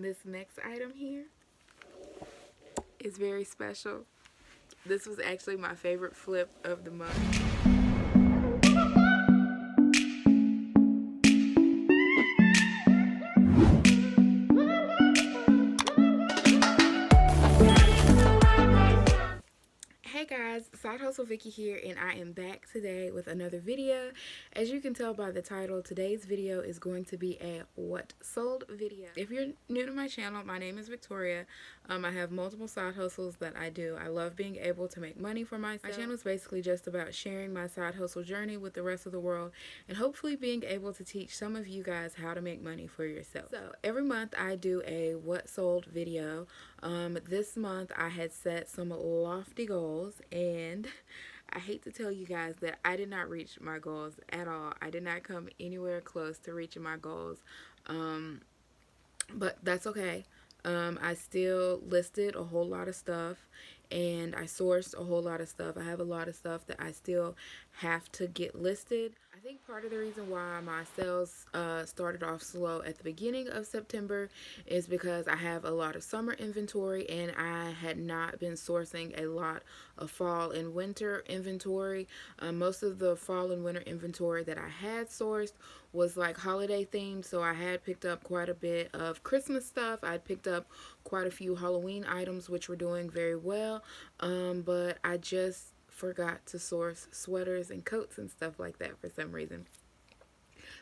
This next item here is very special. This was actually my favorite flip of the month. Hey guys, Side Hustle Vicky here, and I am back today with another video. As you can tell by the title, today's video is going to be a what sold video. If you're new to my channel, my name is Victoria. I have multiple side hustles that I do. I love being able to make money for myself. My channel is basically just about sharing my side hustle journey with the rest of the world, and hopefully being able to teach some of you guys how to make money for yourself. So every month I do a what sold video. This month I had set some lofty goals, and I hate to tell you guys that I did not reach my goals at all. I did not come anywhere close to reaching my goals, but that's okay. I still listed a whole lot of stuff, and I sourced a whole lot of stuff. I have a lot of stuff that I still have to get listed. I think part of the reason why my sales started off slow at the beginning of September is because I have a lot of summer inventory, and I had not been sourcing a lot of fall and winter inventory. Most of the fall and winter inventory that I had sourced was like holiday themed, so I had picked up quite a bit of Christmas stuff. I picked up quite a few Halloween items, which were doing very well, but I just forgot to source sweaters and coats and stuff like that for some reason.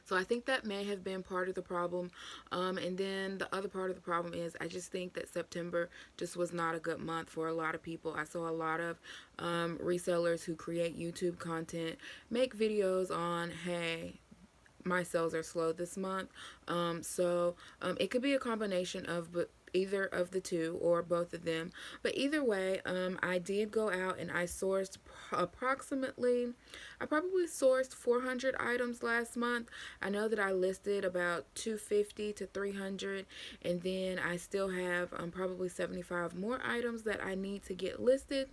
So I think that may have been part of the problem. And then the other part of the problem is I just think that September just was not a good month for a lot of people. I saw a lot of resellers who create YouTube content make videos on, hey, my sales are slow this month. It could be a combination of either of the two or both of them, but either way, I did go out and I sourced I probably sourced 400 items last month. I know that I listed about 250 to 300, and then I still have probably 75 more items that I need to get listed.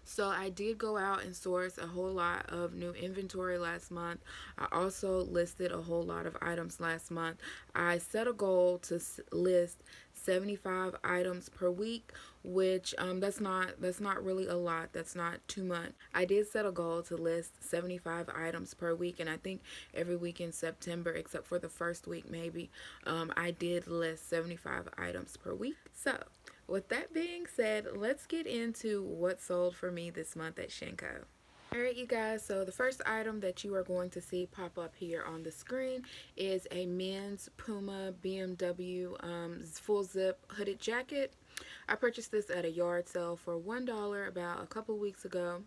So I did go out and source a whole lot of new inventory last month. I also listed a whole lot of items last month. I set a goal to list 75 items per week, which that's not really a lot. That's not too much. I did set a goal to list 75 items per week, and I think every week in September, except for the first week maybe, I did list 75 items per week. So with that being said, let's get into what sold for me this month at Shenko. Alright you guys, so the first item that you are going to see pop up here on the screen is a men's Puma BMW full zip hooded jacket. I purchased this at a yard sale for $1 about a couple weeks ago.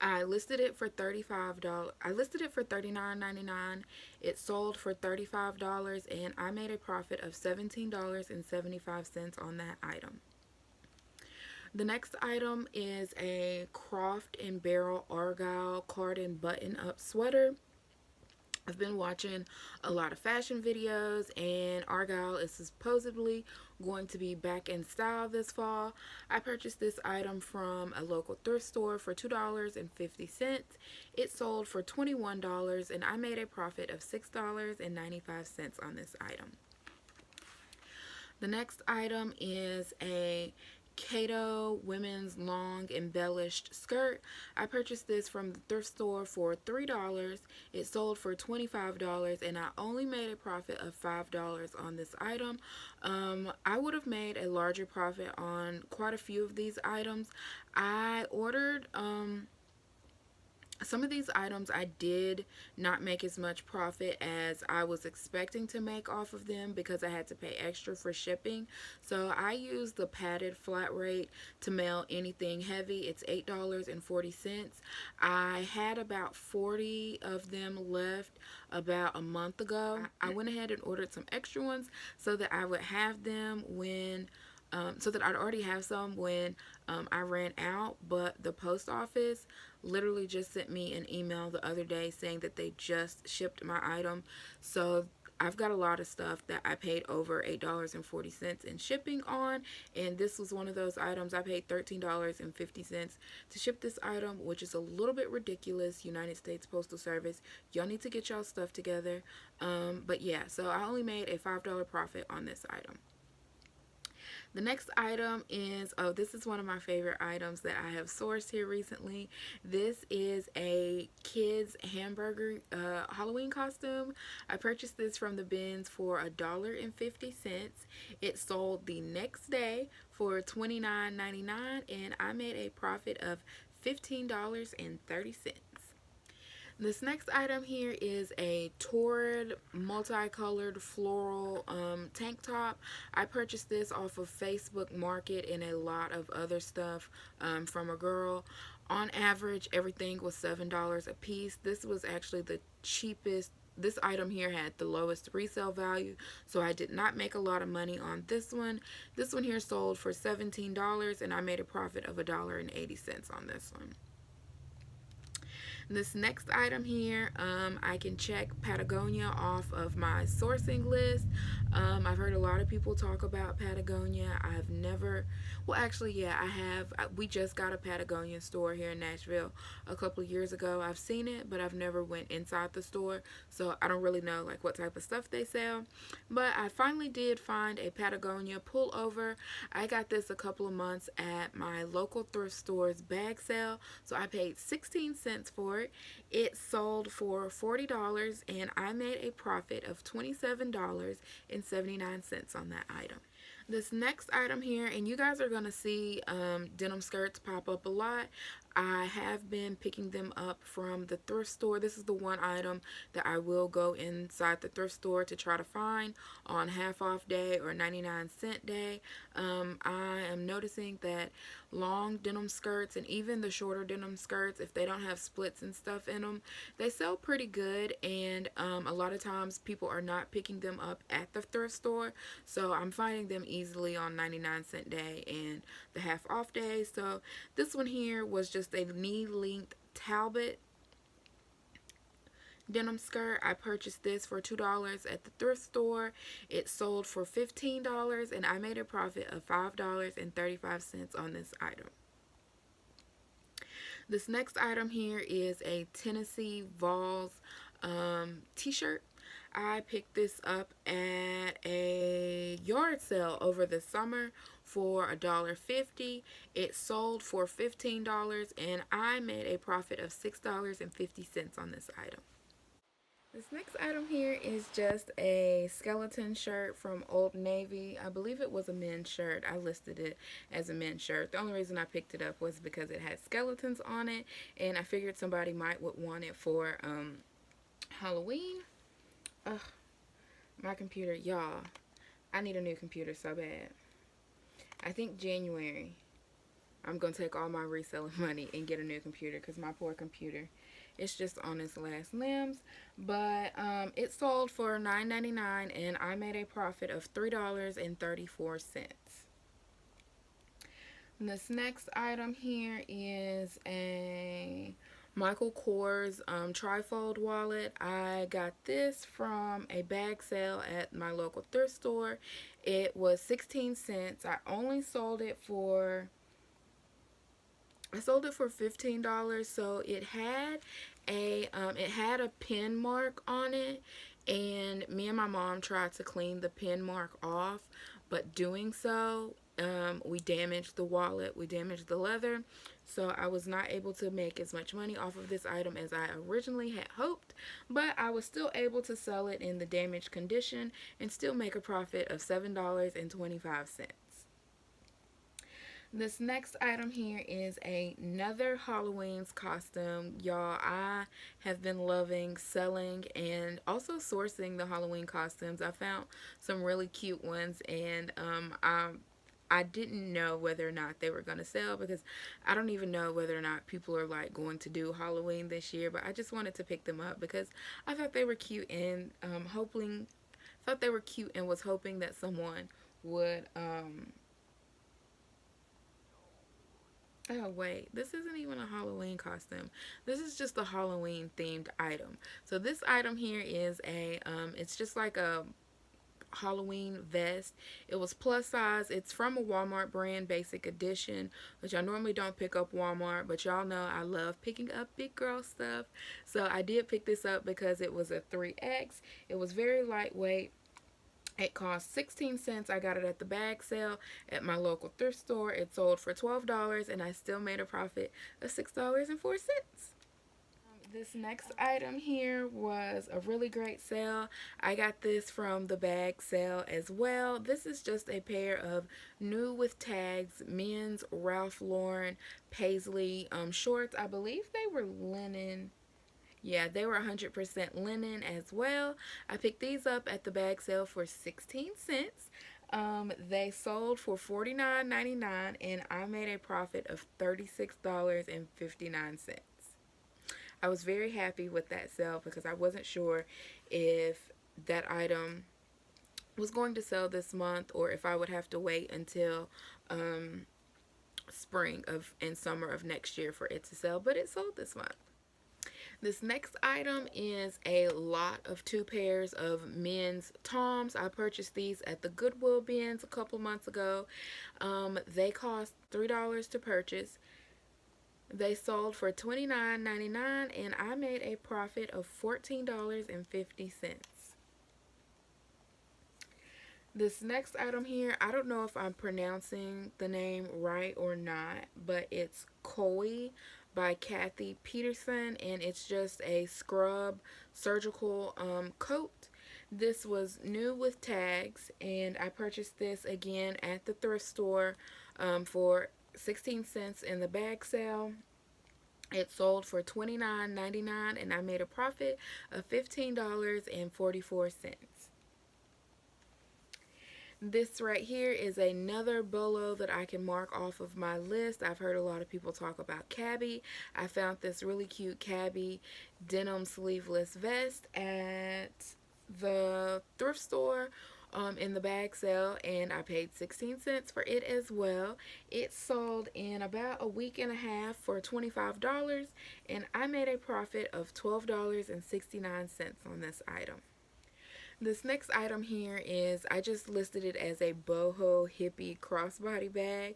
I listed it for $35. I listed it for $39.99. It sold for $35, and I made a profit of $17.75 on that item. The next item is a Croft and Barrel Argyle Cardigan button-up sweater. I've been watching a lot of fashion videos, and Argyle is supposedly going to be back in style this fall. I purchased this item from a local thrift store for $2.50. It sold for $21, and I made a profit of $6.95 on this item. The next item is a Cato women's long embellished skirt. I purchased this from the thrift store for $3. It sold for $25, and I only made a profit of $5 on this item. I would have made a larger profit on quite a few of these items. I ordered some of these items I did not make as much profit as I was expecting to make off of them because I had to pay extra for shipping. So I used the padded flat rate to mail anything heavy. It's $8.40. I had about 40 of them left about a month ago. I went ahead and ordered some extra ones so that I would have them when so that I'd already have some when I ran out, but the post office literally just sent me an email the other day saying that they just shipped my item. So I've got a lot of stuff that I paid over $8.40 in shipping on, and this was one of those items. I paid $13.50 to ship this item, which is a little bit ridiculous. United States Postal Service, y'all need to get y'all stuff together. But yeah, so I only made a $5 profit on this item. The next item is, oh, this is one of my favorite items that I have sourced here recently. This is a kids hamburger Halloween costume. I purchased this from the bins for $1.50. It sold the next day for $29.99, and I made a profit of $15.30. This next item here is a torrid multicolored floral tank top. I purchased this off of Facebook Market and a lot of other stuff from a girl. On average, everything was $7 a piece. This was actually the cheapest. This item here had the lowest resale value, so I did not make a lot of money on this one. This one here sold for $17, and I made a profit of $1.80 on this one. This next item here, I can check Patagonia off of my sourcing list. I've heard a lot of people talk about Patagonia. I've never, well, actually, yeah, I have. We just got a Patagonia store here in Nashville a couple of years ago. I've seen it, but I've never went inside the store, so I don't really know like what type of stuff they sell. But I finally did find a Patagonia pullover. I got this a couple of months at my local thrift store's bag sale, so I paid 16 cents for it. It sold for $40, and I made a profit of $27.79 on that item. This next item here, and you guys are going to see denim skirts pop up a lot. I have been picking them up from the thrift store. This is the one item that I will go inside the thrift store to try to find on half off day or 99-cent day. I am noticing that long denim skirts and even the shorter denim skirts, if they don't have splits and stuff in them, they sell pretty good, and a lot of times people are not picking them up at the thrift store, so I'm finding them easily on 99-cent day and the half off day. So this one here was just a knee length Talbot denim skirt. I purchased this for $2 at the thrift store. It sold for $15, and I made a profit of $5.35 on this item. This next item here is a Tennessee Vols t-shirt. I picked this up at a yard sale over the summer for $1.50. It sold for $15, and I made a profit of $6.50 on this item. This next item here is just a skeleton shirt from Old Navy. I believe it was a men's shirt. I listed it as a men's shirt. The only reason I picked it up was because it had skeletons on it, and I figured somebody might would want it for Halloween. Ugh, my computer, y'all. I need a new computer so bad. I think January I'm going to take all my reselling money and get a new computer, because my poor computer, it's just on its last limbs. But it sold for $9.99, and I made a profit of $3.34. This next item here is a Michael Kors trifold wallet. I got this from a bag sale at my local thrift store. It was 16 cents. I sold it for $15, so it had a pin mark on it, and me and my mom tried to clean the pin mark off, but doing so, we damaged the wallet, we damaged the leather, so I was not able to make as much money off of this item as I originally had hoped, but I was still able to sell it in the damaged condition and still make a profit of $7.25. This next item here is another Halloween's costume. Y'all, I have been loving selling and also sourcing the Halloween costumes. I found some really cute ones, and I didn't know whether or not they were going to sell, because I don't even know whether or not people are like going to do Halloween this year, but I just wanted to pick them up because I thought they were cute, and was hoping that someone would Oh, wait, this isn't even a Halloween costume. This is just a Halloween themed item. So this item here is it's just like a Halloween vest. It was plus size. It's from a Walmart brand, Basic Edition, which I normally don't pick up Walmart, but y'all know I love picking up big girl stuff. So I did pick this up because it was a 3X. It was very lightweight. It cost 16 cents. I got it at the bag sale at my local thrift store. It sold for $12 and I still made a profit of $6.04. This next item here was a really great sale. I got this from the bag sale as well. This is just a pair of new with tags men's Ralph Lauren Paisley shorts. I believe they were linen. Yeah, they were 100% linen as well. I picked these up at the bag sale for 16 cents. They sold for $49.99 and I made a profit of $36.59. I was very happy with that sale because I wasn't sure if that item was going to sell this month or if I would have to wait until spring of and summer of next year for it to sell, but it sold this month. This next item is a lot of 2 pairs of men's Toms. I purchased these at the Goodwill bins a couple months ago. They cost $3 to purchase. They sold for $29.99 and I made a profit of $14.50. This next item here, I don't know if I'm pronouncing the name right or not, but it's Koi by Kathy Peterson and it's just a scrub surgical coat. This was new with tags and I purchased this again at the thrift store for 16 cents in the bag sale. It sold for $29.99 and I made a profit of $15.44. This right here is another bolo that I can mark off of my list. I've heard a lot of people talk about cabbie. I found this really cute cabbie denim sleeveless vest at the thrift store in the bag sale and I paid 16 cents for it as well. It sold in about a week and a half for $25 and I made a profit of $12.69 on this item. This next item here is, I just listed it as a boho hippie crossbody bag.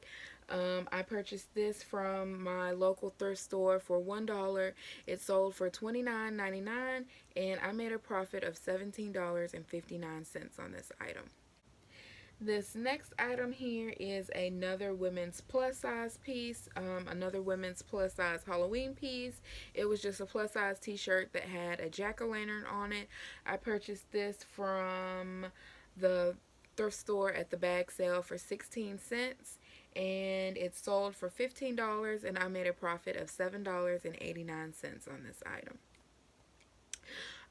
I purchased this from my local thrift store for $1. It sold for $29.99 and I made a profit of $17.59 on this item. This next item here is another women's plus size piece, another women's plus size Halloween piece. It was just a plus size t-shirt that had a jack-o'-lantern on it. I purchased this from the thrift store at the bag sale for 16 cents and it sold for $15 and I made a profit of $7.89 on this item.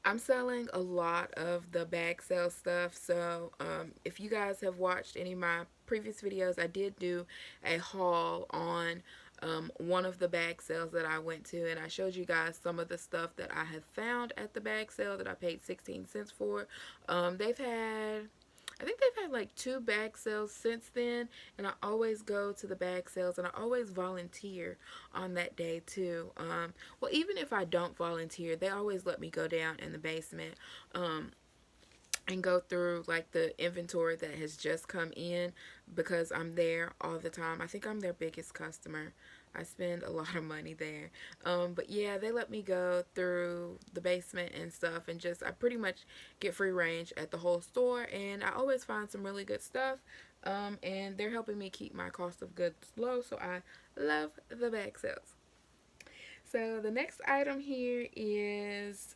I'm selling a lot of the bag sale stuff, so if you guys have watched any of my previous videos, I did do a haul on one of the bag sales that I went to, and I showed you guys some of the stuff that I have found at the bag sale that I paid 16 cents for. I think they've had like 2 bag sales since then, and I always go to the bag sales and I always volunteer on that day too. Well, even if I don't volunteer, they always let me go down in the basement and go through like the inventory that has just come in because I'm there all the time. I think I'm their biggest customer. I spend a lot of money there. But yeah, they let me go through the basement and stuff and just, I pretty much get free range at the whole store and I always find some really good stuff. And they're helping me keep my cost of goods low, so I love the bag sales. So the next item here is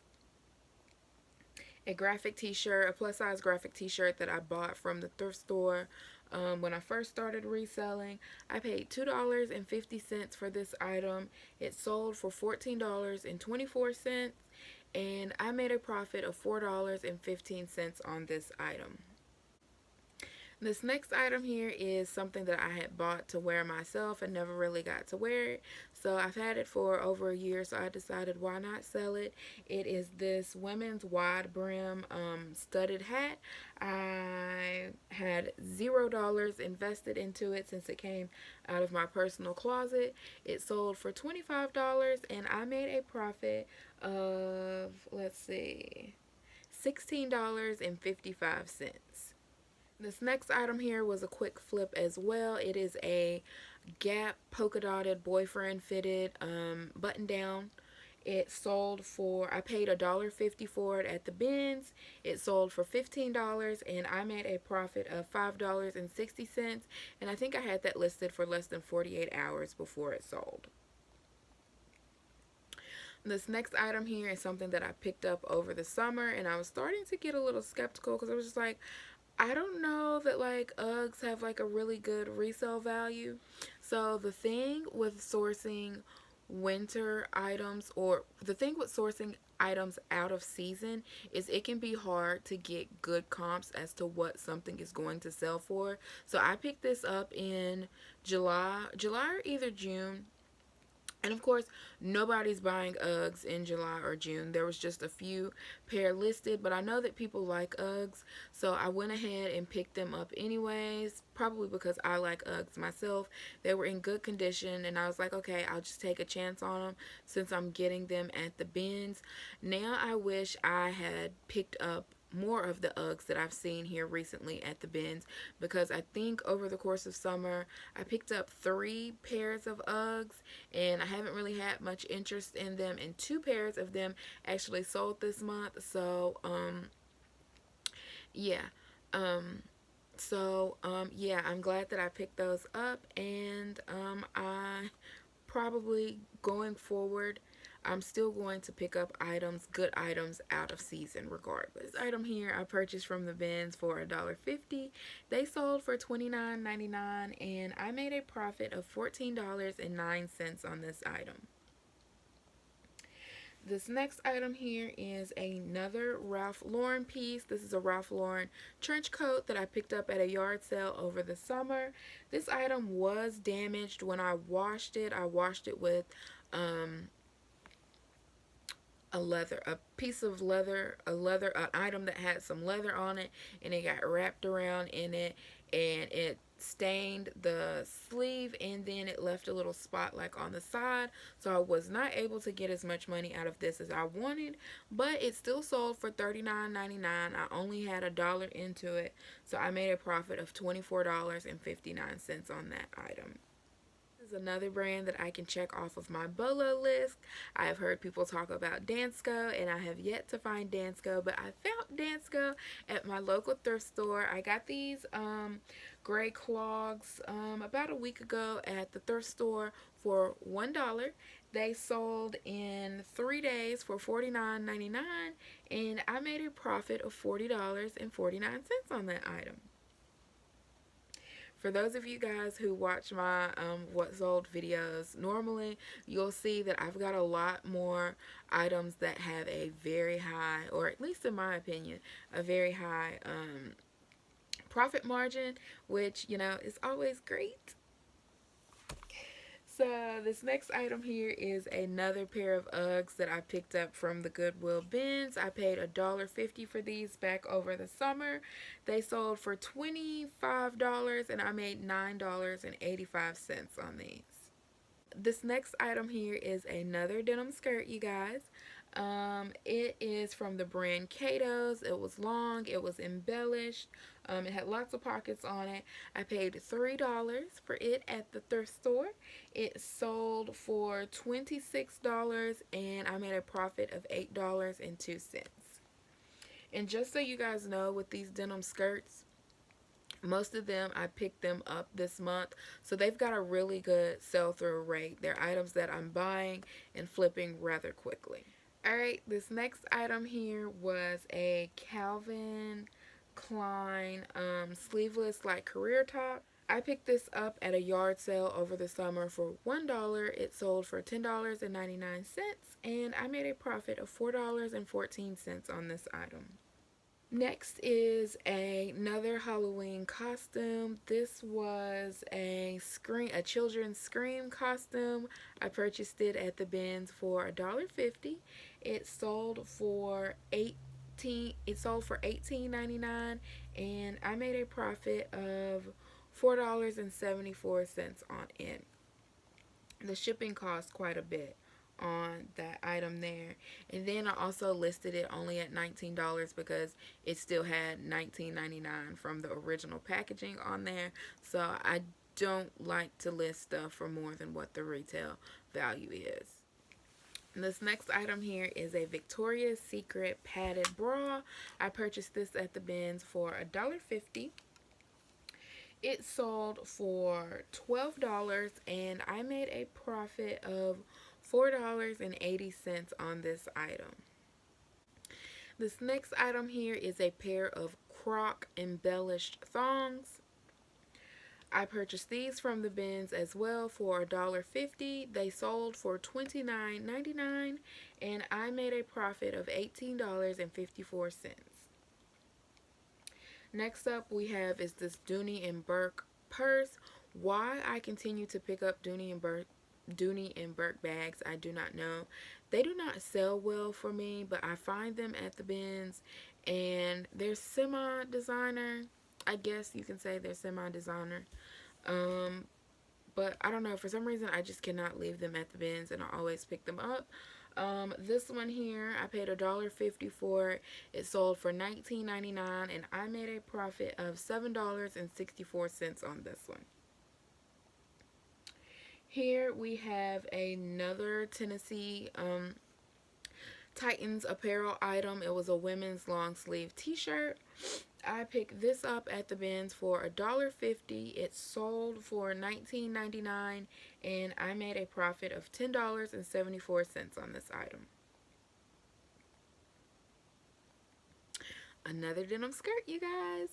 a graphic t-shirt, a plus size graphic t-shirt that I bought from the thrift store when I first started reselling. I paid $2.50 for this item. It sold for $14.24 and I made a profit of $4.15 on this item. This next item here is something that I had bought to wear myself and never really got to wear it. So I've had it for over a year, so I decided why not sell it. It is this women's wide brim studded hat. I had $0 invested into it since it came out of my personal closet. It sold for $25 and I made a profit of, let's see, $16.55. This next item here was a quick flip as well. It is a Gap polka dotted boyfriend fitted button down. It sold for, I paid $1.50 for it at the bins. It sold for $15 and I made a profit of $5.60. And I think I had that listed for less than 48 hours before it sold. This next item here is something that I picked up over the summer, and I was starting to get a little skeptical because I was just like, I don't know that like Uggs have like a really good resale value. So the thing with sourcing winter items, or the thing with sourcing items out of season, is it can be hard to get good comps as to what something is going to sell for. So I picked this up in July or either June. And of course, nobody's buying Uggs in July or June. There was just a few pair listed, but I know that people like Uggs, so I went ahead and picked them up anyways, probably because I like Uggs myself. They were in good condition, and I was like, okay, I'll just take a chance on them since I'm getting them at the bins. Now I wish I had picked up more of the Uggs that I've seen here recently at the bins, because I think over the course of summer I picked up 3 pairs of Uggs and I haven't really had much interest in them, and 2 pairs of them actually sold this month. So yeah um yeah, I'm glad that I picked those up, and I probably going forward, I'm still going to pick up items, good items, out of season regardless. This item here I purchased from the bins for $1.50. They sold for $29.99 and I made a profit of $14.09 on this item. This next item here is another Ralph Lauren piece. This is a Ralph Lauren trench coat that I picked up at a yard sale over the summer. This item was damaged when I washed it. I washed it with a piece of leather, an item that had some leather on it, and it got wrapped around in it, and it stained the sleeve, and then it left a little spot like on the side. So I was not able to get as much money out of this as I wanted, but it still sold for $39.99. I only had $1 into it, so I made a profit of $24.59 on that item. Is another brand that I can check off of my BOLO list. I have heard people talk about Dansko, and I have yet to find Dansko, but I found Dansko at my local thrift store. I got these gray clogs about a week ago at the thrift store for $1. They sold in 3 days for $49.99, and I made a profit of $40.49 on that item. For those of you guys who watch my what sold videos, normally you'll see that I've got a lot more items that have a very high, or at least in my opinion, a very high profit margin, which, you know, is always great. So this next item here is another pair of Uggs that I picked up from the Goodwill bins. I paid $1.50 for these back over the summer. They sold for $25 and I made $9.85 on these. This next item here is another denim skirt, you guys. It is from the brand Kato's. It was long, it was embellished, it had lots of pockets on it. I paid $3 for it at the thrift store. It sold for $26 and I made a profit of $8.02. And just so you guys know, with these denim skirts, most of them I picked them up this month, so they've got a really good sell-through rate. They're items that I'm buying and flipping rather quickly. Alright, this next item here was a Calvin Klein sleeveless like career top. I picked this up at a yard sale over the summer for $1. It sold for $10.99 and I made a profit of $4.14 on this item. Next is another Halloween costume. This was a children's Scream costume. I purchased it at the bins for $1.50. It sold for It sold for $18.99, and I made a profit of $4.74 on it. The shipping cost quite a bit on that item there. And then I also listed it only at $19 because it still had $19.99 from the original packaging on there. So I don't like to list stuff for more than what the retail value is. This next item here is a Victoria's Secret padded bra. I purchased this at the bins for $1.50. It sold for $12, and I made a profit of $4.80 on this item. This next item here is a pair of croc embellished thongs. I purchased these from the bins as well for $1.50. They sold for $29.99, and I made a profit of $18.54. Next up we have is this Dooney and Burke purse. Why I continue to pick up Dooney and Burke bags, I do not know. They do not sell well for me, but I find them at the bins, and they're semi-designer. I guess you can say they're semi-designer. But I don't know, for some reason I just cannot leave them at the bins, and I always pick them up. This one here, I paid $1.50 for it. It sold for $19.99, and I made a profit of $7.64 on this one. Here we have another Tennessee Titans apparel item. It was a women's long sleeve t-shirt. I picked this up at the bins for $1.50. It sold for $19.99, and I made a profit of $10.74 on this item. Another denim skirt, you guys.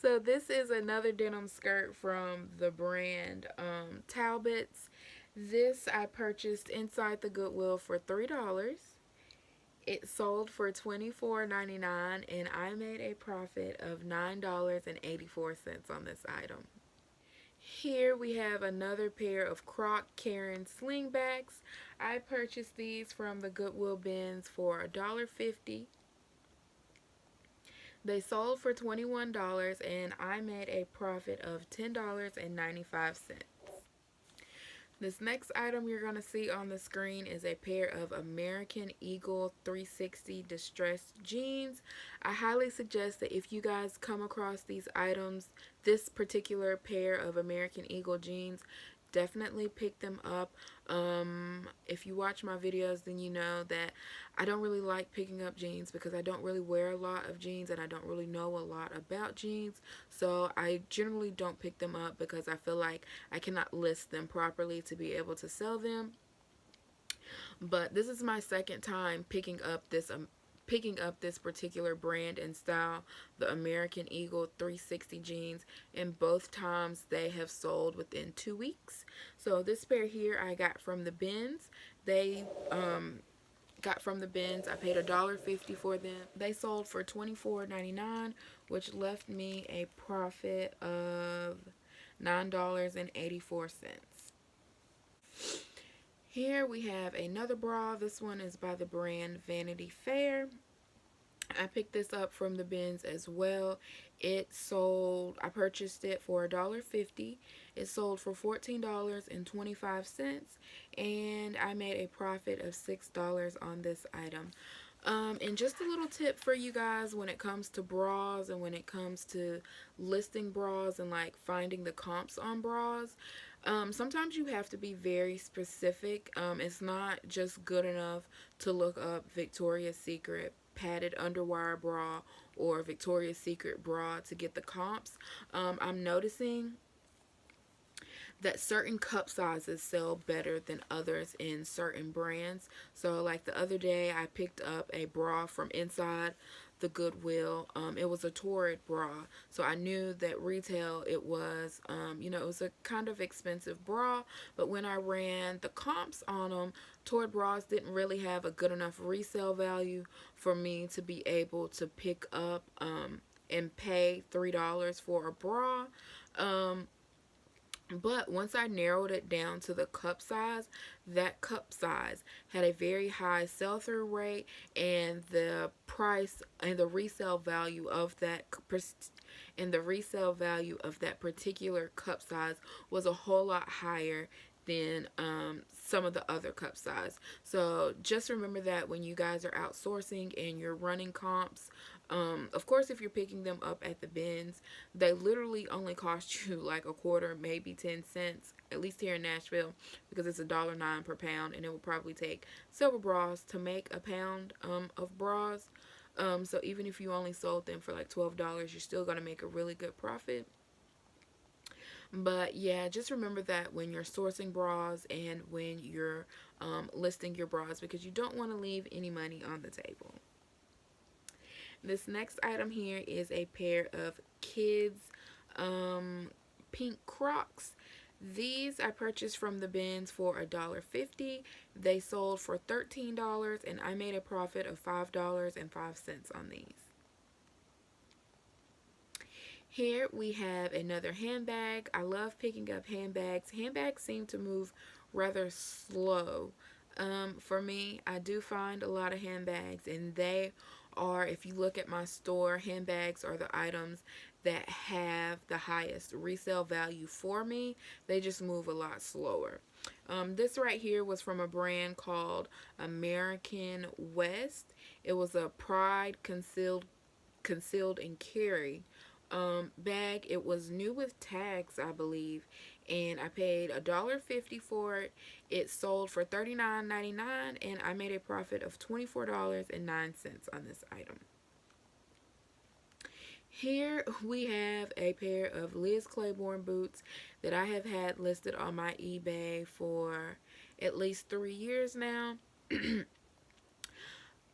So this is another denim skirt from the brand Talbot's. This I purchased inside the Goodwill for $3. It sold for $24.99, and I made a profit of $9.84 on this item. Here we have another pair of Croc Karen slingbacks. I purchased these from the Goodwill bins for $1.50. They sold for $21, and I made a profit of $10.95. This next item you're going to see on the screen is a pair of American Eagle 360 distressed jeans. I highly suggest that if you guys come across these items, this particular pair of American Eagle jeans, definitely pick them up. If you watch my videos, then you know that I don't really like picking up jeans because I don't really wear a lot of jeans and I don't really know a lot about jeans. So I generally don't pick them up because I feel like I cannot list them properly to be able to sell them. But this is my second time picking up this particular brand and style, the American Eagle 360 jeans, and both times they have sold within 2 weeks. So this pair here I got from the bins. They got from the bins. I paid $1.50 for them. They sold for $24.99, which left me a profit of $9.84. Here we have another bra. This one is by the brand Vanity Fair. I picked this up from the bins as well. I purchased it for $1.50. It sold for $14.25, and I made a profit of $6 on this item. And just a little tip for you guys when it comes to bras and when it comes to listing bras and like finding the comps on bras. Sometimes you have to be very specific. It's not just good enough to look up Victoria's Secret padded underwire bra or Victoria's Secret bra to get the comps. I'm noticing that certain cup sizes sell better than others in certain brands. So like the other day I picked up a bra from inside the Goodwill. It was a Torrid bra, so I knew that retail it was it was a kind of expensive bra, but when I ran the comps on them, Torrid bras didn't really have a good enough resale value for me to be able to pick up and pay $3 for a bra. But once I narrowed it down to the cup size, that cup size had a very high sell through rate, and the price and the resale value of that particular cup size was a whole lot higher than some of the other cup size. So just remember that when you guys are outsourcing and you're running comps, of course, if you're picking them up at the bins, they literally only cost you like a quarter, maybe 10 cents, at least here in Nashville, because it's $1.09 per pound, and it will probably take several bras to make a pound of bras. So even if you only sold them for like $12, you're still gonna make a really good profit. But yeah, just remember that when you're sourcing bras and when you're listing your bras, because you don't want to leave any money on the table. This next item here is a pair of kids um, pink Crocs. These I purchased from the bins for $1.50. They sold for $13, and I made a profit of $5.05 on these. Here we have another handbag. I love picking up handbags. Handbags seem to move rather slow. For me, I do find a lot of handbags, and they are, if you look at my store, handbags are the items that have the highest resale value for me. They just move a lot slower. This right here was from a brand called American West. It was a Pride concealed and carry bag. It was new with tags, I believe, and I paid $1.50 for it. It sold for $39.99, and I made a profit of $24.09 on this item. Here we have a pair of Liz Claiborne boots that I have had listed on my eBay for at least 3 years now.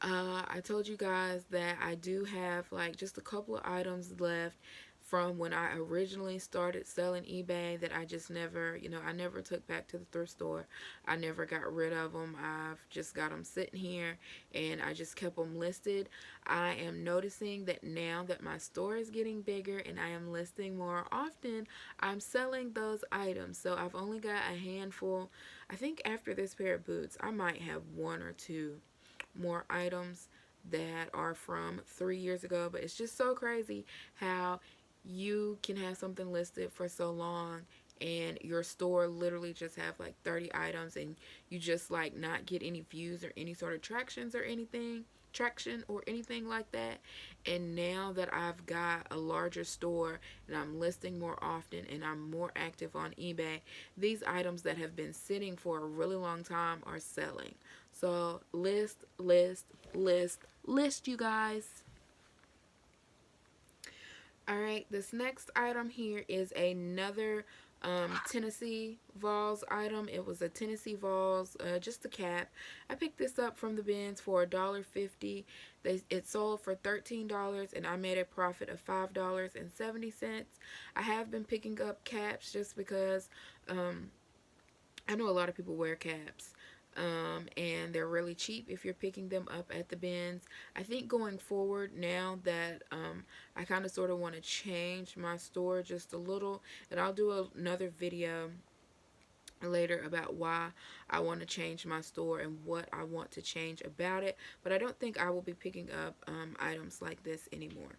I told you guys that I do have like just a couple of items left from when I originally started selling eBay that I just never, I never took back to the thrift store. I never got rid of them. I've just got them sitting here, and I just kept them listed. I am noticing that now that my store is getting bigger and I am listing more often, I'm selling those items. So I've only got a handful. I think after this pair of boots, I might have one or two more items that are from 3 years ago. But it's just so crazy how you can have something listed for so long and your store literally just have like 30 items, and you just like not get any views or any sort of traction or anything like that. And now that I've got a larger store and I'm listing more often and I'm more active on eBay, these items that have been sitting for a really long time are selling. So list, you guys. All right, this next item here is another Tennessee Vols item. It was a Tennessee Vols, just a cap. I picked this up from the bins for $1.50. It sold for $13, and I made a profit of $5.70. I have been picking up caps just because I know a lot of people wear caps. And they're really cheap if you're picking them up at the bins. I think going forward, now that I kind of sort of want to change my store just a little, and I'll do another video later about why I want to change my store and what I want to change about it. But I don't think I will be picking up items like this anymore.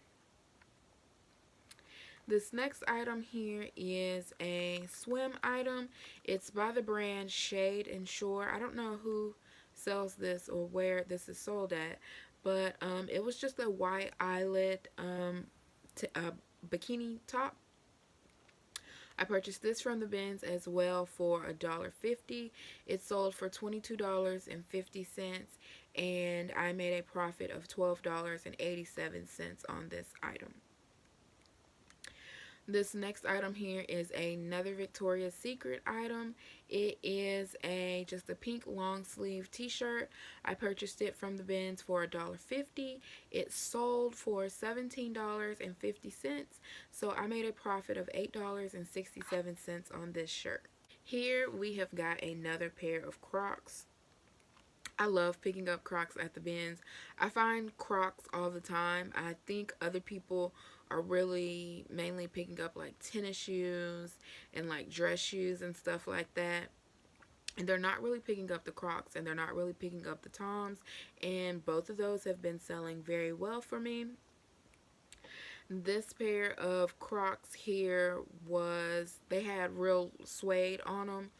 This next item here is a swim item. It's by the brand Shade and Shore. I don't know who sells this or where this is sold at, but it was just a white eyelet bikini top. I purchased this from the bins as well for $1.50. It sold for $22.50, and I made a profit of $12.87 on this item. This next item here is another Victoria's Secret item. It is just a pink long sleeve t-shirt. I purchased it from the bins for $1.50. It sold for $17.50. So I made a profit of $8.67 on this shirt. Here we have got another pair of Crocs. I love picking up Crocs at the bins. I find Crocs all the time. I think other people are really mainly picking up like tennis shoes and like dress shoes and stuff like that. And they're not really picking up the Crocs, and they're not really picking up the Toms, and both of those have been selling very well for me. This pair of Crocs here they had real suede on them.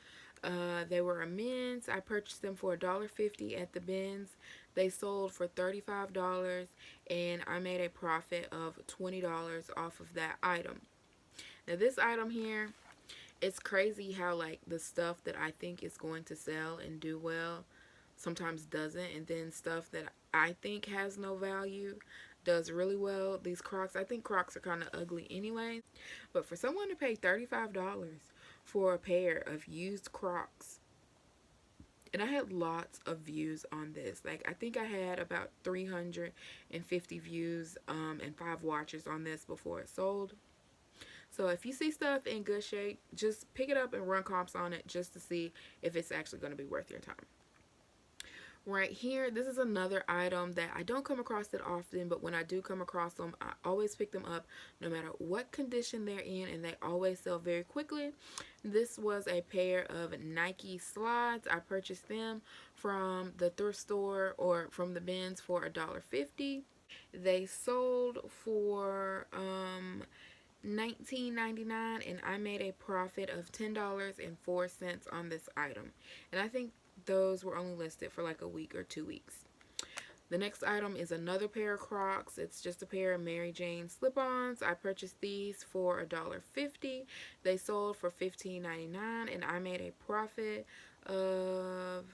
They were a men's. I purchased them for $1.50 at the bins. They sold for $35, and I made a profit of $20 off of that item. Now this item here, it's crazy how like the stuff that I think is going to sell and do well sometimes doesn't, and then stuff that I think has no value does really well. These Crocs, I think Crocs are kind of ugly anyway, but for someone to pay $35 for a pair of used Crocs, and I had lots of views on this. Like I think I had about 350 views and 5 watchers on this before it sold. So if you see stuff in good shape, just pick it up and run comps on it just to see if it's actually going to be worth your time. Right here, this is another item that I don't come across it often, but when I do come across them, I always pick them up no matter what condition they're in, and they always sell very quickly. This was a pair of Nike slides. I purchased them from the thrift store or from the bins for $1.50. They sold for $19.99, and I made a profit of $10.04 on this item. And I think those were only listed for like a week or 2 weeks. The next item is another pair of Crocs. It's just a pair of Mary Jane slip-ons. I purchased these for $1.50. They sold for $15.99, and I made a profit of...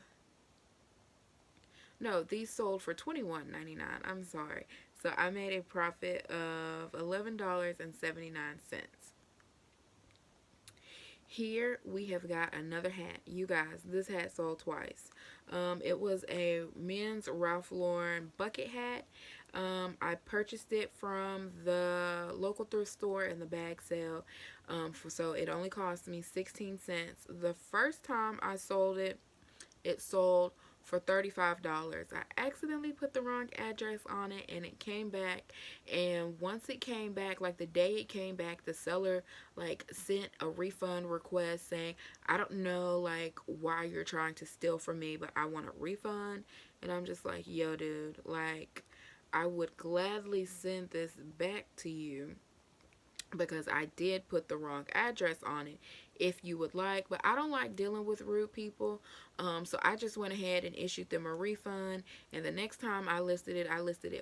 No, these sold for $21.99. I'm sorry. So I made a profit of $11.79. Here we have got another hat. You guys, this hat sold twice. It was a men's Ralph Lauren bucket hat. I purchased it from the local thrift store in the bag sale. So it only cost me 16 cents. The first time I sold it, it sold for $35. I accidentally put the wrong address on it, and it came back. And once it came back, like the day it came back, the seller like sent a refund request saying, I don't know like why you're trying to steal from me, but I want a refund. And I'm just like, yo dude, like I would gladly send this back to you because I did put the wrong address on it if you would like, but I don't like dealing with rude people, so I just went ahead and issued them a refund. And the next time I listed it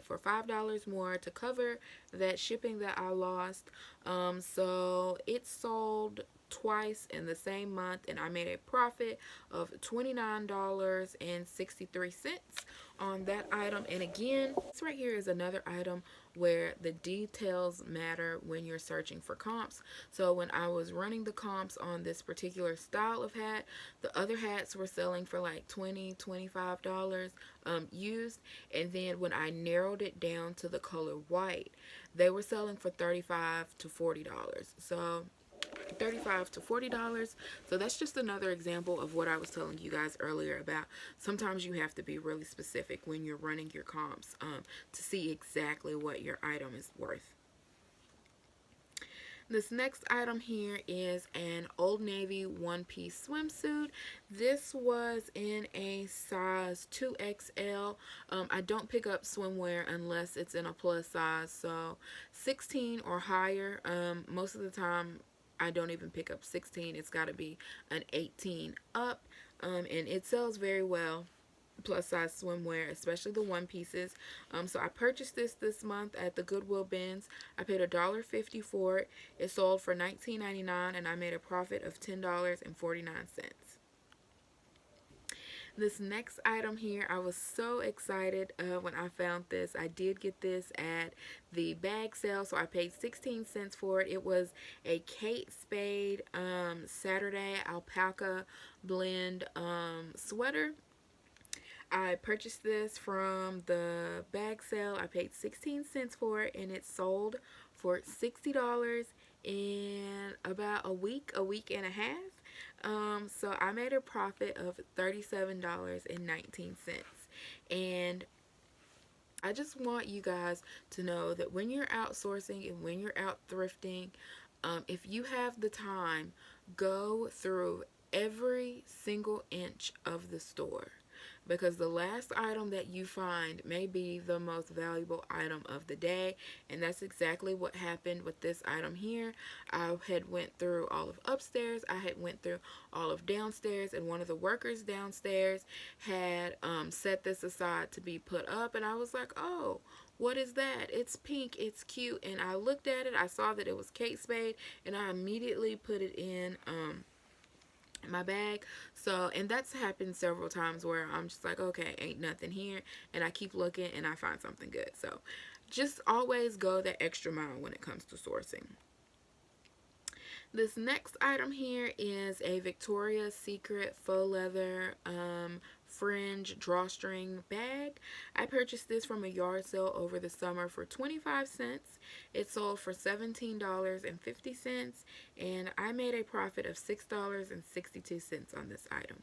for $5 more to cover that shipping that I lost. So it sold twice in the same month, and I made a profit of $29.63 on that item. And again, this right here is another item where the details matter when you're searching for comps. So when I was running the comps on this particular style of hat, the other hats were selling for like $20-$25 used, and then when I narrowed it down to the color white, they were selling for $35 to $40. So $35 to $40. So that's just another example of what I was telling you guys earlier about sometimes you have to be really specific when you're running your comps to see exactly what your item is worth. This next item here is an Old Navy one-piece swimsuit. This was in a size 2XL. I don't pick up swimwear unless it's in a plus size, so 16 or higher. Most of the time I don't even pick up 16. It's got to be an 18 up, and it sells very well, plus size swimwear, especially the one pieces. So I purchased this month at the Goodwill bins. I paid $1.50 for it. It sold for $19.99, and I made a profit of $10.49. This next item here, I was so excited when I found this. I did get this at the bag sale, so I paid 16 cents for it. It was a Kate Spade Saturday alpaca blend sweater. I purchased this from the bag sale. I paid 16 cents for it, and it sold for $60 in about a week and a half. So I made a profit of $37.19. And I just want you guys to know that when you're outsourcing and when you're out thrifting, if you have the time, go through every single inch of the store, because the last item that you find may be the most valuable item of the day. And that's exactly what happened with this item here. I had went through all of upstairs, I had went through all of downstairs, and one of the workers downstairs had set this aside to be put up, and I was like, oh, what is that? It's pink, it's cute. And I looked at it, I saw that it was Kate Spade, and I immediately put it in my bag. So, and that's happened several times where I'm just like, okay, ain't nothing here, and I keep looking and I find something good. So just always go the extra mile when it comes to sourcing. This next item here is a Victoria's Secret faux leather fringe drawstring bag. I purchased this from a yard sale over the summer for 25 cents. It sold for $17.50, and I made a profit of $6.62 on this item.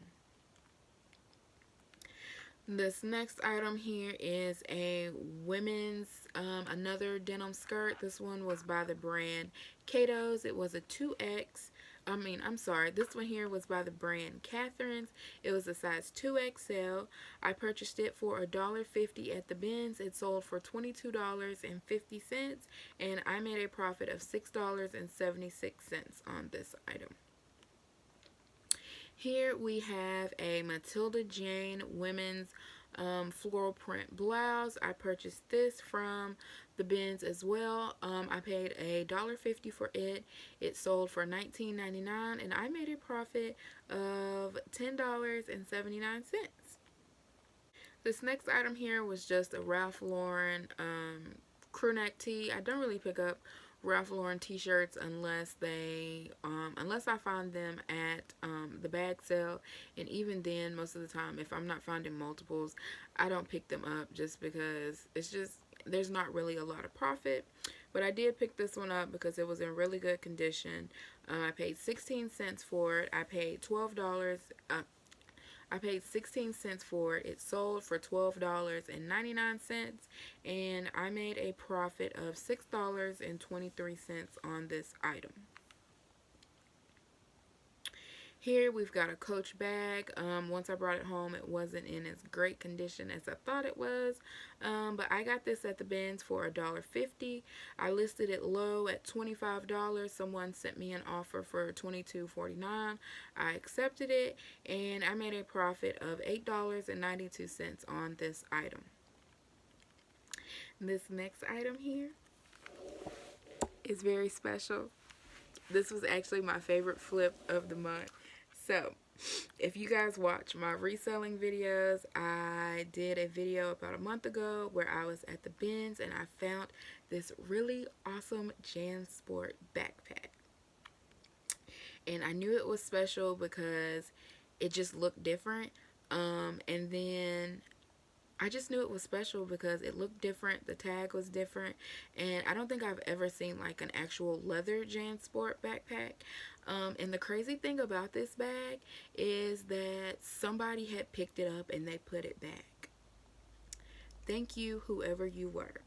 This next item here is a women's, another denim skirt. This one was by the brand Cato's. It was a 2X. I'm sorry. This one here was by the brand Catherine's. It was a size 2XL. I purchased it for $1.50 at the bins. It sold for $22.50, and I made a profit of $6.76 on this item. Here we have a Matilda Jane women's floral print blouse. I purchased this from the bins as well. I paid $1.50 for it. It sold for $19.99, and I made a profit of $10.79. This next item here was just a Ralph Lauren crew neck tee. I don't really pick up Ralph Lauren t-shirts unless I find them at the bag sale, and even then, most of the time, if I'm not finding multiples, I don't pick them up just because it's just there's not really a lot of profit. But I did pick this one up because it was in really good condition. I paid 16 cents for it. I paid $12. I paid 16 cents for it. It sold for $12.99, and I made a profit of $6.23 on this item. Here we've got a Coach bag. Once I brought it home, it wasn't in as great condition as I thought it was, but I got this at the bins for $1.50. I listed it low at $25. Someone sent me an offer for $22.49. I accepted it, and I made a profit of $8.92 on this item. This next item here is very special. This was actually my favorite flip of the month. So, if you guys watch my reselling videos, I did a video about a month ago where I was at the bins and I found this really awesome JanSport backpack. And I knew it was special because it just looked different. And then I just knew it was special because it looked different, the tag was different, and I don't think I've ever seen like an actual leather JanSport backpack. And the crazy thing about this bag is that somebody had picked it up and they put it back. Thank you, whoever you were.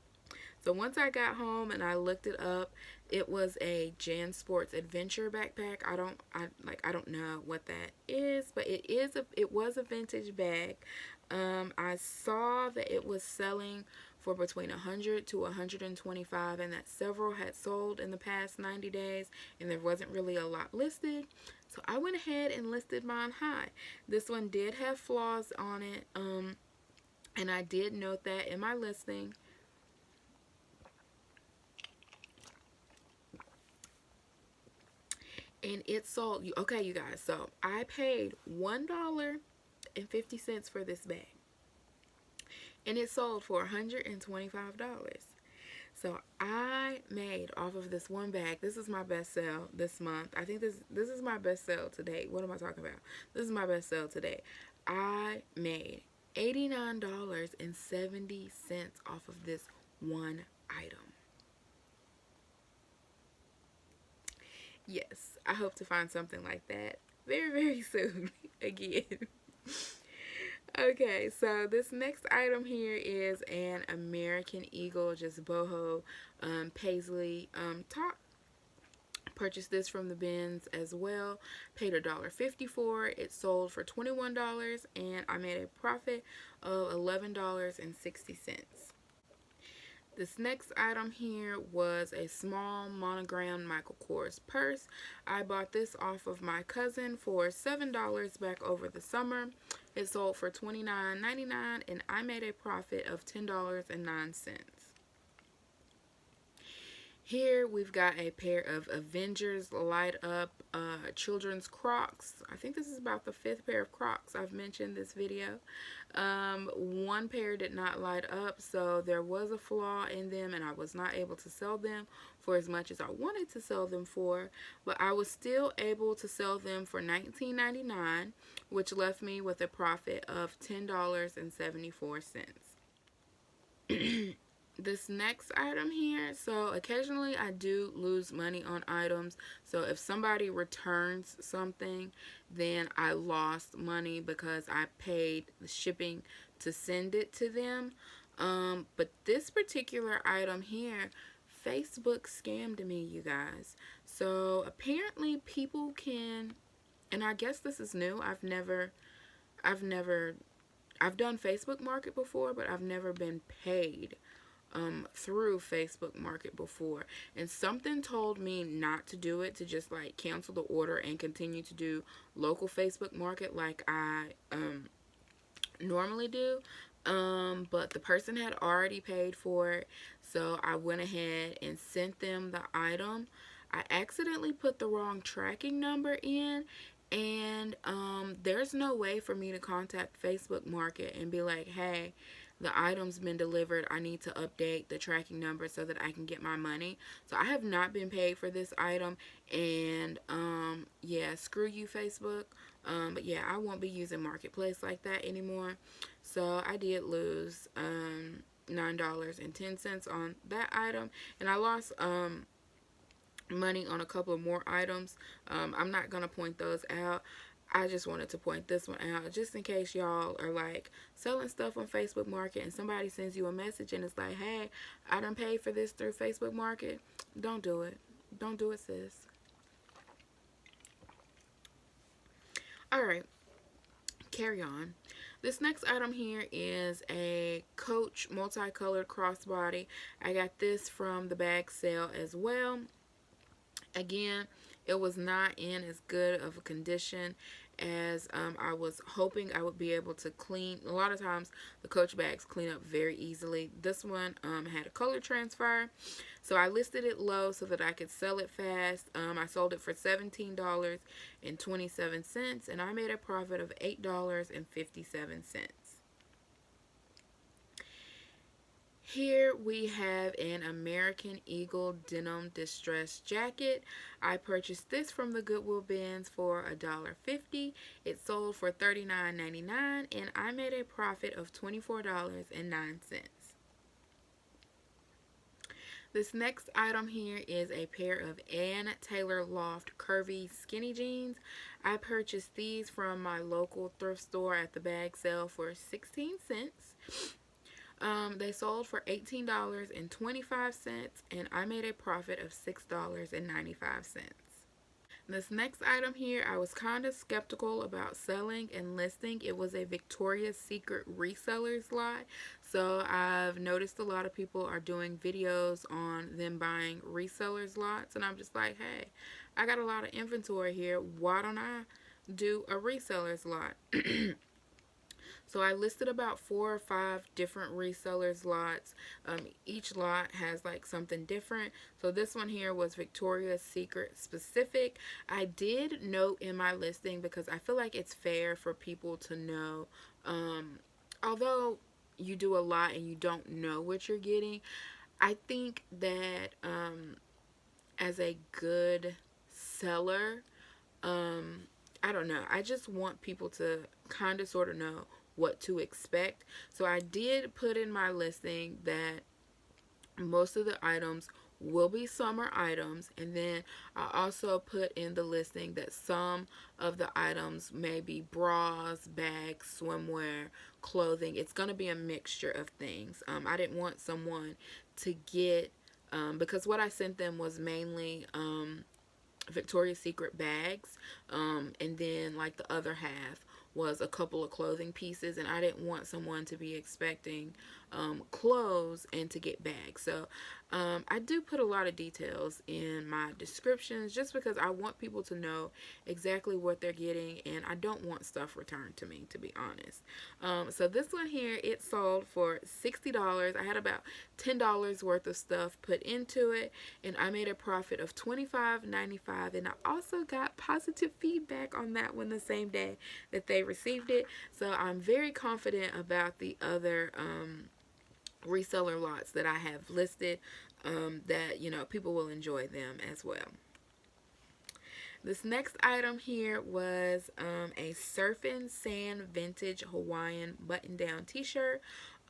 So once I got home and I looked it up, it was a JanSports Adventure backpack. I don't know what that is, but it was a vintage bag. I saw that it was selling for between $100 to $125, and that several had sold in the past 90 days, and there wasn't really a lot listed. So I went ahead and listed mine high. This one did have flaws on it, and I did note that in my listing. And it sold, okay, you guys, so I paid $1.50 for this bag, and it sold for $125. So I made off of this one bag. This is my best sale this month. I think this is my best sale to date. What am I talking about? This is my best sale to date. I made $89.70 off of this one item. Yes, I hope to find something like that very, very soon again. Okay, so this next item here is an American Eagle, just boho paisley top. Purchased this from the bins as well. Paid $1.50 for it. It sold for $21, and I made a profit of $11.60. This next item here was a small monogram Michael Kors purse. I bought this off of my cousin for $7 back over the summer. It sold for $29.99, and I made a profit of $10.09. Here we've got a pair of Avengers light up children's Crocs. I think this is about the 5th pair of Crocs I've mentioned this video. One pair did not light up, so there was a flaw in them, and I was not able to sell them for as much as I wanted to sell them for, but I was still able to sell them for $19.99, which left me with a profit of $10.74. This next item here, so occasionally I do lose money on items. So if somebody returns something, then I lost money because I paid the shipping to send it to them. But this particular item here, Facebook scammed me, you guys. So apparently people can, and I guess this is new. I've done Facebook Market before, but I've never been paid through Facebook Market before, and something told me not to do it, to just like cancel the order and continue to do local Facebook Market like I normally do. But the person had already paid for it, so I went ahead and sent them the item. I accidentally put the wrong tracking number in, and there's no way for me to contact Facebook Market and be like, hey, the item's been delivered. I need to update the tracking number so that I can get my money. So I have not been paid for this item, and yeah, screw you, Facebook. But yeah, I won't be using Marketplace like that anymore. So I did lose $9.10 on that item, and I lost money on a couple of more items. I'm not gonna point those out. I just wanted to point this one out just in case y'all are like selling stuff on Facebook Market and somebody sends you a message and it's like, hey, I done paid for this through Facebook Market. Don't do it. Don't do it, sis. Alright, carry on. This next item here is a Coach multicolored crossbody. I got this from the bag sale as well. Again, it was not in as good of a condition as I was hoping I would be able to clean. A lot of times the Coach bags clean up very easily. This one had a color transfer, so I listed it low so that I could sell it fast. I sold it for $17.27, and I made a profit of $8.57. Here we have an American Eagle denim distressed jacket. I purchased this from the Goodwill bins for $1.50. It sold for $39.99, and I made a profit of $24.09. This next item here is a pair of Ann Taylor Loft curvy skinny jeans. I purchased these from my local thrift store at the bag sale for 16 cents. They sold for $18.25, and I made a profit of $6.95. This next item here, I was kind of skeptical about selling and listing. It was a Victoria's Secret resellers lot. So I've noticed a lot of people are doing videos on them buying resellers lots, and I'm just like, hey, I got a lot of inventory here. Why don't I do a resellers lot? So I listed about 4 or 5 different resellers lots. Each lot has like something different. So this one here was Victoria's Secret specific. I did note in my listing, because I feel like it's fair for people to know, although you do a lot and you don't know what you're getting, I think that as a good seller, I don't know, I just want people to kind of sort of know what to expect. So I did put in my listing that most of the items will be summer items. And then I also put in the listing that some of the items may be bras, bags, swimwear, clothing. It's going to be a mixture of things. I didn't want someone to get, because what I sent them was mainly Victoria's Secret bags, and then like the other half was a couple of clothing pieces, and I didn't want someone to be expecting clothes and to get bags. So I do put a lot of details in my descriptions just because I want people to know exactly what they're getting, and I don't want stuff returned to me, to be honest. So this one here, it sold for $60. I had about $10 worth of stuff put into it, and I made a profit of $25.95. And I also got positive feedback on that one the same day that they received it. So I'm very confident about the other reseller lots that I have listed, that people will enjoy them as well. This next item here was a Surfin' Sand Vintage Hawaiian button-down t-shirt.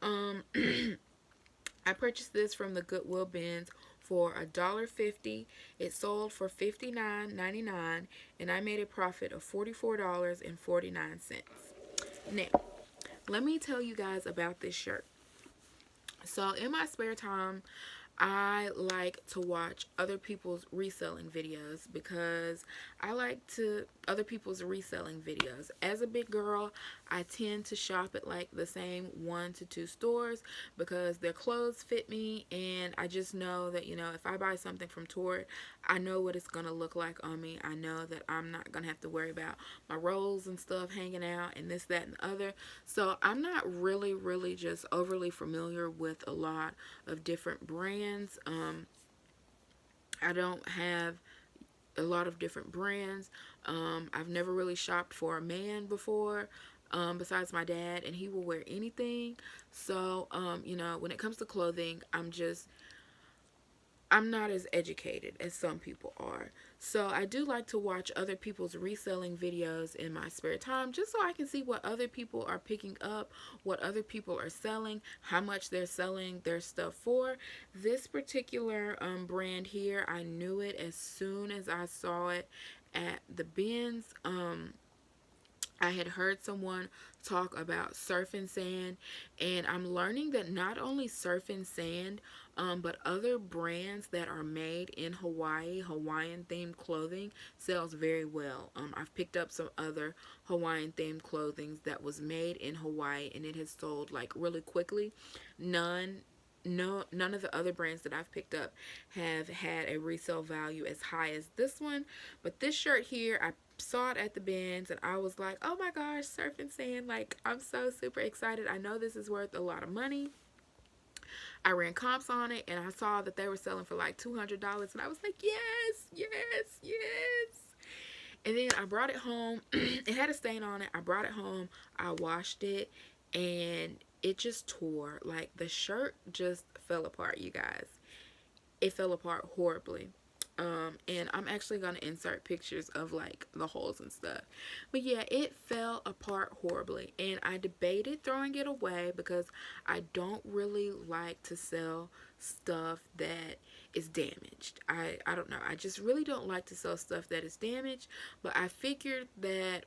I purchased this from the Goodwill bins for $1.50. It sold for $59.99, and I made a profit of $44.49. Now, let me tell you guys about this shirt. So in my spare time, I like to watch other people's reselling videos because I like to other people's reselling videos. As a big girl, I tend to shop at like the same 1 to 2 stores because their clothes fit me, and I just know that if I buy something from Torrid, I know what it's gonna look like on me. I know that I'm not gonna have to worry about my rolls and stuff hanging out and this, that, and the other. So I'm not really just overly familiar with a lot of different brands. I don't have a lot of different brands. I've never really shopped for a man before, besides my dad, and he will wear anything. So, when it comes to clothing, I'm not as educated as some people are. So I do like to watch other people's reselling videos in my spare time just so I can see what other people are picking up, what other people are selling, how much they're selling their stuff for. This particular brand here, I knew it as soon as I saw it at the bins. I had heard someone talk about Surf and Sand, and I'm learning that not only Surf and Sand, but other brands that are made in Hawaii, Hawaiian themed clothing, sells very well. I've picked up some other Hawaiian themed clothing that was made in Hawaii, and it has sold like really quickly. None of the other brands that I've picked up have had a resale value as high as this one. But this shirt here, I saw it at the bins and I was like, oh my gosh, Surf and Sand, like I'm so super excited. I know this is worth a lot of money. I ran comps on it and I saw that they were selling for like $200, and I was like, yes, yes, yes. And then I brought it home. It had a stain on it. I brought it home. I washed it, and it just tore. Like, the shirt just fell apart, you guys. It fell apart horribly. And I'm actually going to insert pictures of like the holes and stuff. But yeah, it fell apart horribly. And I debated throwing it away because I don't really like to sell stuff that is damaged. I don't know. I just really don't like to sell stuff that is damaged. But I figured that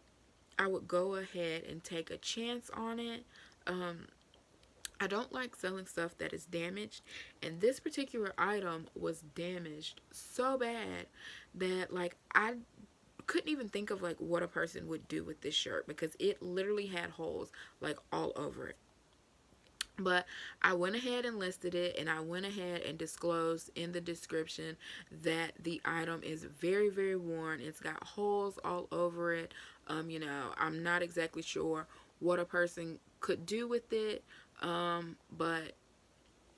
I would go ahead and take a chance on it. I don't like selling stuff that is damaged, and this particular item was damaged so bad that like I couldn't even think of like what a person would do with this shirt because it literally had holes like all over it. But I went ahead and listed it, and I went ahead and disclosed in the description that the item is very worn. It's got holes all over it. I'm not exactly sure what a person could do with it. But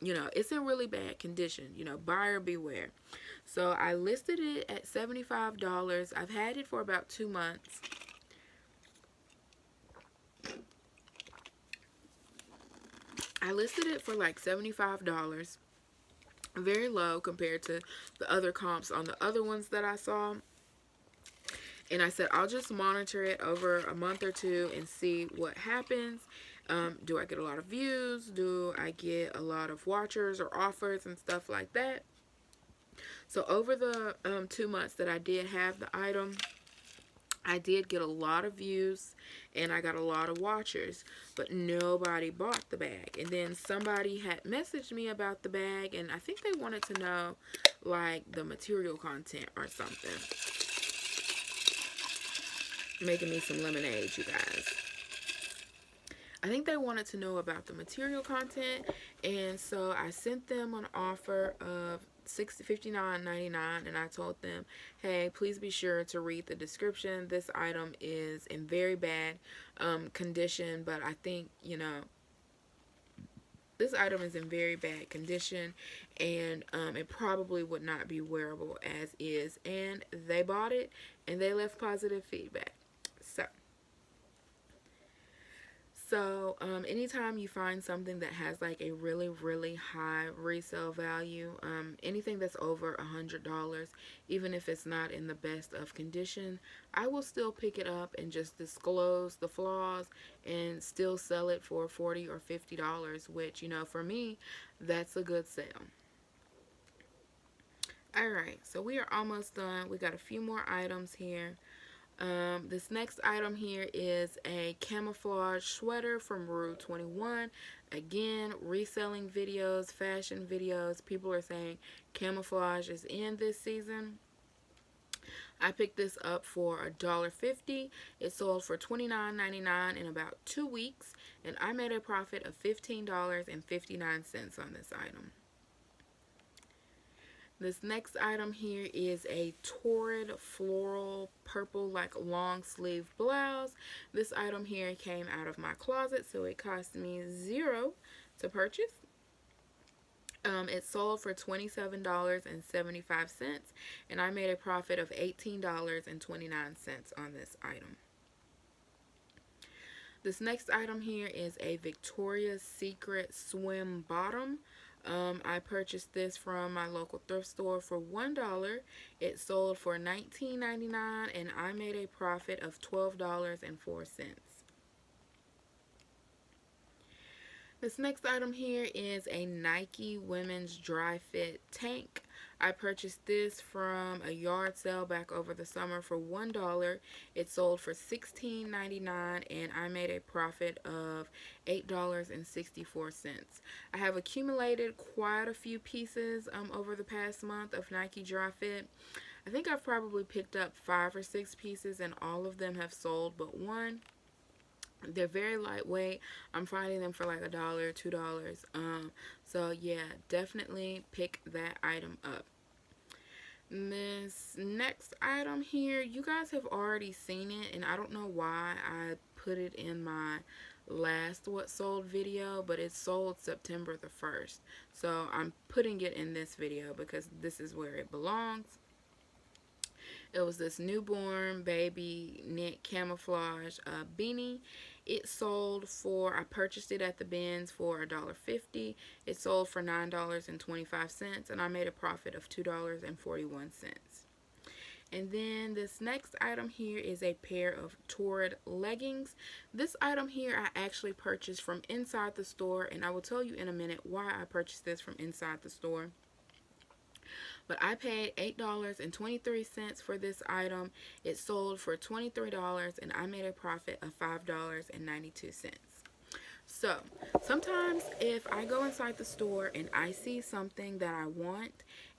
it's in really bad condition. Buyer beware. So I listed it at $75. I've had it for about 2 months. I listed it for like $75. Very low compared to the other comps on the other ones that I saw. And I said, I'll just monitor it over a month or two and see what happens. Do I get a lot of views? Do I get a lot of watchers or offers and stuff like that? So over the 2 months that I did have the item, I did get a lot of views and I got a lot of watchers, but nobody bought the bag. And then somebody had messaged me about the bag, and I think they wanted to know like the material content or something. Making me some lemonade, you guys. I think they wanted to know about the material content, and so I sent them an offer of $59.99, and I told them, hey, please be sure to read the description. This item is in very bad condition, but I think, this item is in very bad condition, and it probably would not be wearable as is. And they bought it, and they left positive feedback. So anytime you find something that has like a really, really high resale value, anything that's over $100, even if it's not in the best of condition, I will still pick it up and just disclose the flaws and still sell it for $40 or $50, which, for me, that's a good sale. Alright, so we are almost done. We got a few more items here. This next item here is a camouflage sweater from Rue 21. Again, reselling videos, fashion videos. People are saying camouflage is in this season. I picked this up for $1.50. It sold for $29.99 in about 2 weeks, and I made a profit of $15.59 on this item. This next item here is a torrid floral purple like long sleeve blouse. This item here came out of my closet, so it cost me $0 to purchase. It sold for $27.75, and I made a profit of $18.29 on this item. This next item here is a Victoria's Secret swim bottom. I purchased this from my local thrift store for $1. It sold for $19.99, and I made a profit of $12.04. This next item here is a Nike women's dry fit tank. I purchased this from a yard sale back over the summer for $1. It sold for $16.99, and I made a profit of $8.64. I have accumulated quite a few pieces over the past month of Nike dry fit. I think I've probably picked up 5 or 6 pieces, and all of them have sold but one. They're very lightweight. I'm finding them for like $1, $2. So yeah, definitely pick that item up. This next item here, you guys have already seen it, and I don't know why I put it in my last what sold video, but it sold September the 1st. So I'm putting it in this video because this is where it belongs. It was this newborn baby knit camouflage beanie. It sold for, I purchased it at the bins for $1.50. It sold for $9.25, and I made a profit of $2.41. And then this next item here is a pair of torrid leggings. This item here I actually purchased from inside the store, and I will tell you in a minute why I purchased this from inside the store. But I paid $8.23 for this item. It sold for $23, and I made a profit of $5.92. So, sometimes if I go inside the store and I see something that I want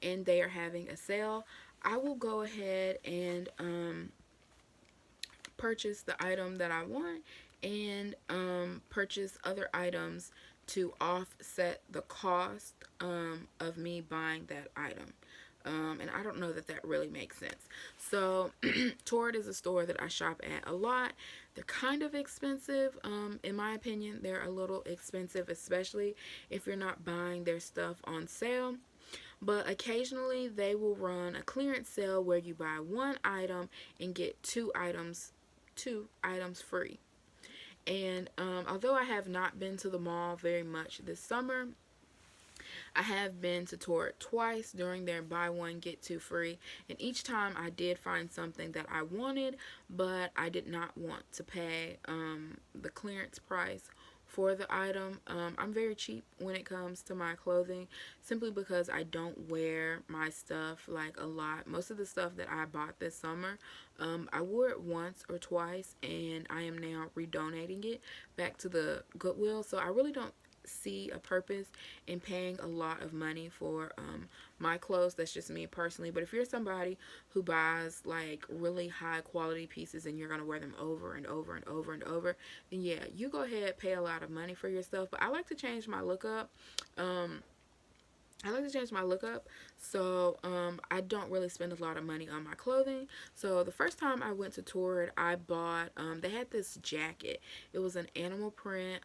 and they are having a sale, I will go ahead and purchase the item that I want and purchase other items to offset the cost of me buying that item. And I don't know that that really makes sense. So Torrid is a store that I shop at a lot. They're kind of expensive. In my opinion, they're a little expensive, especially if you're not buying their stuff on sale. But occasionally they will run a clearance sale where you buy one item and get two items free. And although I have not been to the mall very much this summer, I have been to Torrid twice during their buy one get two free, and each time I did find something that I wanted, but I did not want to pay the clearance price for the item. I'm very cheap when it comes to my clothing, simply because I don't wear my stuff like a lot. Most of the stuff that I bought this summer, I wore it once or twice, and I am now redonating it back to the Goodwill. So I really don't see a purpose in paying a lot of money for my clothes. That's just me personally. But if you're somebody who buys like really high quality pieces and you're going to wear them over and over and over and over, then yeah, you go ahead, pay a lot of money for your stuff. But I like to change my look up. I like to change my look up, so I don't really spend a lot of money on my clothing. So the first time I went to Torrid, I bought, they had this jacket. It was an animal print,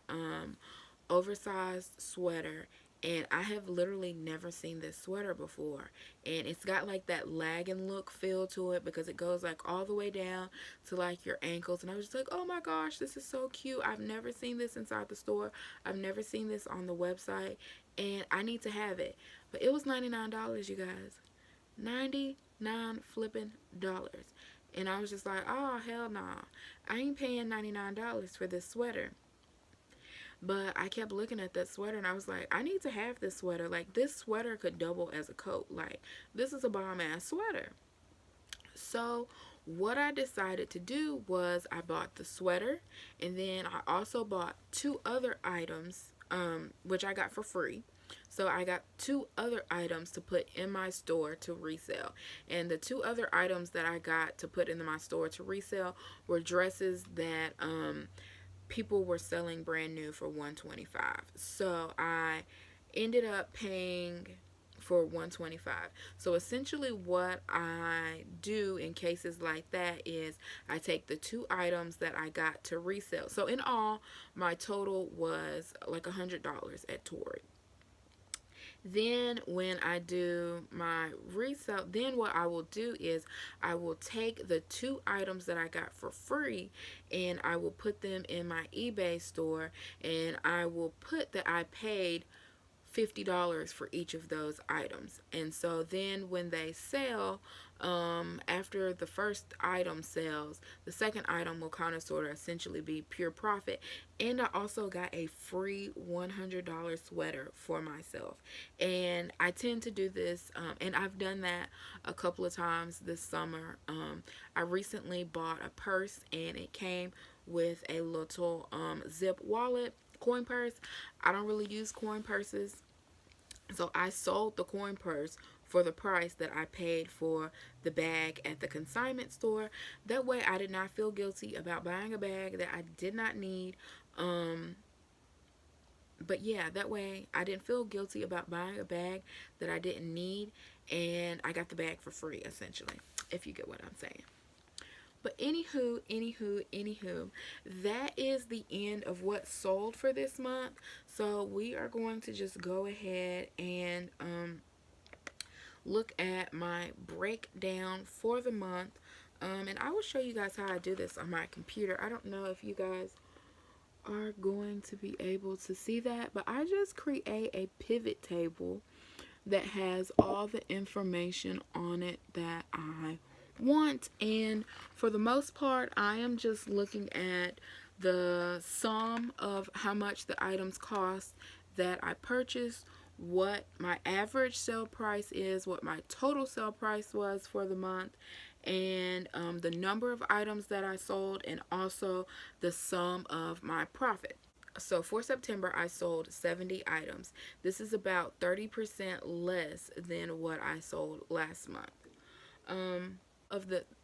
oversized sweater, and I have literally never seen this sweater before. And it's got like that lagging look feel to it, because it goes like all the way down to like your ankles. And I was just like, oh my gosh, this is so cute. I've never seen this inside the store. I've never seen this on the website, and I need to have it. But it was $99, you guys. 99 flipping dollars. And I was just like, oh hell nah. I ain't paying $99 for this sweater. But I kept looking at that sweater, and I was like, I need to have this sweater. Like, this sweater could double as a coat. Like, this is a bomb ass sweater. So what I decided to do was I bought the sweater, and then I also bought two other items, which I got for free. So I got two other items to put in my store to resell. And the two other items that I got to put in my store to resell were dresses that people were selling brand new for $125. So I ended up paying for $125. So essentially what I do in cases like that is I take the two items that I got to resell. So in all, my total was like $100 at Torrid. Then when I do my resale, then what I will do is I will take the two items that I got for free, and I will put them in my eBay store, and I will put that I paid $50 for each of those items. And so then when they sell, after the first item sells, the second item will kind of sort of essentially be pure profit. And I also got a free $100 sweater for myself. And I tend to do this, and I've done that a couple of times this summer. I recently bought a purse, and it came with a little zip wallet, coin purse. I don't really use coin purses, so I sold the coin purse for the price that I paid for the bag at the consignment store. That way I did not feel guilty about buying a bag that I did not need. But yeah, that way I didn't feel guilty about buying a bag that I didn't need, and I got the bag for free, essentially, if you get what I'm saying. But anywho, that is the end of what sold for this month. So we are going to just go ahead and look at my breakdown for the month. And I will show you guys how I do this on my computer. I don't know if you guys are going to be able to see that, but I just create a pivot table that has all the information on it that I want. And for the most part, I am just looking at the sum of how much the items cost that I purchased, what my average sale price is, what my total sale price was for the month, and the number of items that I sold, and also the sum of my profit. So for September, I sold 70 items. This is about 30% less than what I sold last month.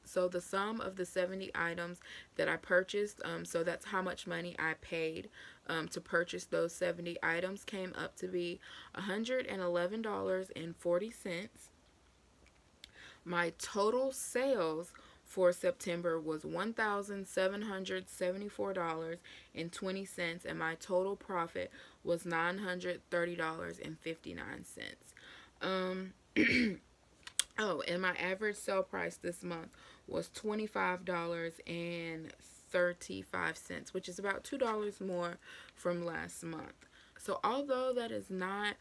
So the sum of the 70 items that I purchased, so that's how much money I paid to purchase those 70 items, came up to be $111.40. My total sales for September was $1,774.20, and my total profit was $930.59. Oh, and my average sale price this month was $25.35, which is about $2 more from last month. So although that is not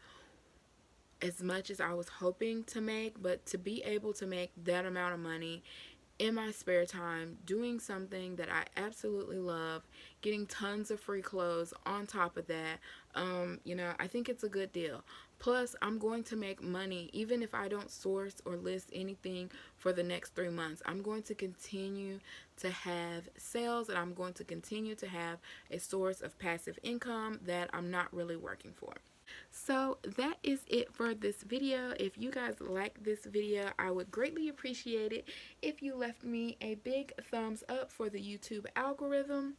as much as I was hoping to make, but to be able to make that amount of money in my spare time doing something that I absolutely love, getting tons of free clothes on top of that. I think it's a good deal. Plus, I'm going to make money even if I don't source or list anything for the next 3 months. I'm going to continue to have sales, and I'm going to continue to have a source of passive income that I'm not really working for. So that is it for this video. If you guys like this video, I would greatly appreciate it if you left me a big thumbs up for the YouTube algorithm.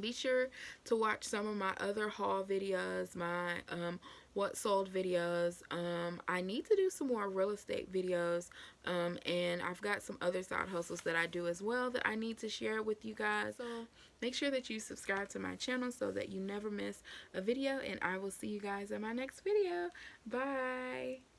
Be sure to watch some of my other haul videos, my what sold videos. I need to do some more real estate videos, and I've got some other side hustles that I do as well that I need to share with you guys. So make sure that you subscribe to my channel so that you never miss a video, and I will see you guys in my next video. Bye.